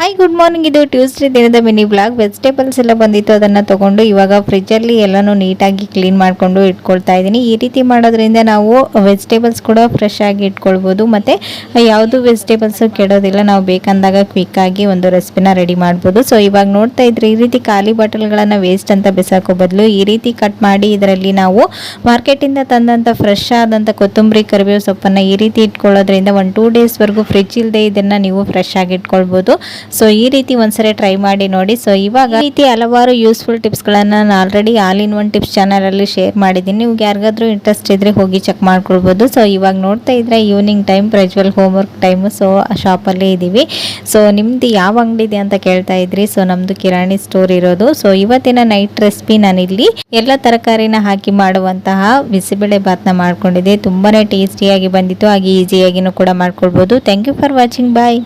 Hi good morning. ಇದು Tuesday ದಿನದ mini blog. Vegetables ಎಲ್ಲ ಬಂದಿತ್ತು, ಅದನ್ನು ತಗೊಂಡು ಇವಾಗ ಫ್ರಿಜ್ಜಲ್ಲಿ ಎಲ್ಲನೂ ನೀಟಾಗಿ ಕ್ಲೀನ್ ಮಾಡಿಕೊಂಡು ಇಟ್ಕೊಳ್ತಾ ಇದ್ದೀನಿ. ಈ ರೀತಿ ಮಾಡೋದ್ರಿಂದ ನಾವು ವೆಜಿಟೇಬಲ್ಸ್ ಕೂಡ ಫ್ರೆಶ್ ಆಗಿ ಇಟ್ಕೊಳ್ಬೋದು, ಮತ್ತು ಯಾವುದು ವೆಜಿಟೇಬಲ್ಸು ಕೆಡೋದಿಲ್ಲ. ನಾವು ಬೇಕಂದಾಗ ಕ್ವಿಕ್ಕಾಗಿ ಒಂದು ರೆಸಿಪಿನ ರೆಡಿ ಮಾಡ್ಬೋದು. ಸೊ ಇವಾಗ ನೋಡ್ತಾ ಇದ್ರೆ ಈ ರೀತಿ ಖಾಲಿ ಬಾಟಲ್ಗಳನ್ನು ವೇಸ್ಟ್ ಅಂತ ಬಿಸಾಕೋ ಬದಲು ಈ ರೀತಿ ಕಟ್ ಮಾಡಿ ಇದರಲ್ಲಿ ನಾವು ಮಾರ್ಕೆಟಿಂದ ತಂದಂಥ ಫ್ರೆಶ್ ಆದಂಥ ಕೊತ್ತಂಬರಿ, ಕರಿಬೇವು ಸೊಪ್ಪನ್ನು ಈ ರೀತಿ ಇಟ್ಕೊಳ್ಳೋದ್ರಿಂದ 1-2 ಡೇಸ್ವರೆಗೂ ಫ್ರಿಜ್ ಇಲ್ಲದೆ ಇದನ್ನು ನೀವು ಫ್ರೆಶ್ ಆಗಿ ಇಟ್ಕೊಳ್ಬೋದು. ಸೊ ಈ ರೀತಿ ಒಂದ್ಸರಿ ಟ್ರೈ ಮಾಡಿ ನೋಡಿ. ಸೊ ಇವಾಗ ಈ ರೀತಿ ಹಲವಾರು ಯೂಸ್ಫುಲ್ ಟಿಪ್ಸ್ಗಳನ್ನು ನಾನು already all in one tips ಚಾನಲಲ್ಲಿ ಶೇರ್ ಮಾಡಿದ್ದೀನಿ. ನೀವು ಯಾರಿಗಾದ್ರೂ ಇಂಟ್ರೆಸ್ಟ್ ಇದ್ರೆ ಹೋಗಿ ಚೆಕ್ ಮಾಡ್ಕೊಳ್ಬೋದು. ಸೊ ಇವಾಗ ನೋಡ್ತಾ ಇದ್ರೆ evening time, Prajwal homework time. So ಶಾಪಲ್ಲೇ ಇದ್ದೀವಿ. ಸೊ ನಿಮ್ದು ಯಾವ ಅಂಗಡಿ ಇದೆ ಅಂತ ಕೇಳ್ತಾ ಇದ್ರಿ. ಸೊ ನಮ್ದು ಕಿರಾಣಿ ಸ್ಟೋರ್ ಇರೋದು. ಸೊ ಇವತ್ತಿನ ನೈಟ್ ರೆಸಿಪಿ ನಾನಿಲ್ಲಿ ಎಲ್ಲ ತರಕಾರಿನ ಹಾಕಿ ಮಾಡುವಂತಹ ಬಿಸಿಬೇಳೆ ಬಾತ್ನ ಮಾಡ್ಕೊಂಡಿದ್ದೆ. ತುಂಬಾನೇ ಟೇಸ್ಟಿಯಾಗಿ ಬಂದಿತ್ತು, ಹಾಗೆ ಈಸಿಯಾಗಿನೂ ಕೂಡ ಮಾಡ್ಕೊಳ್ಬೋದು. Thank you for watching. Bye.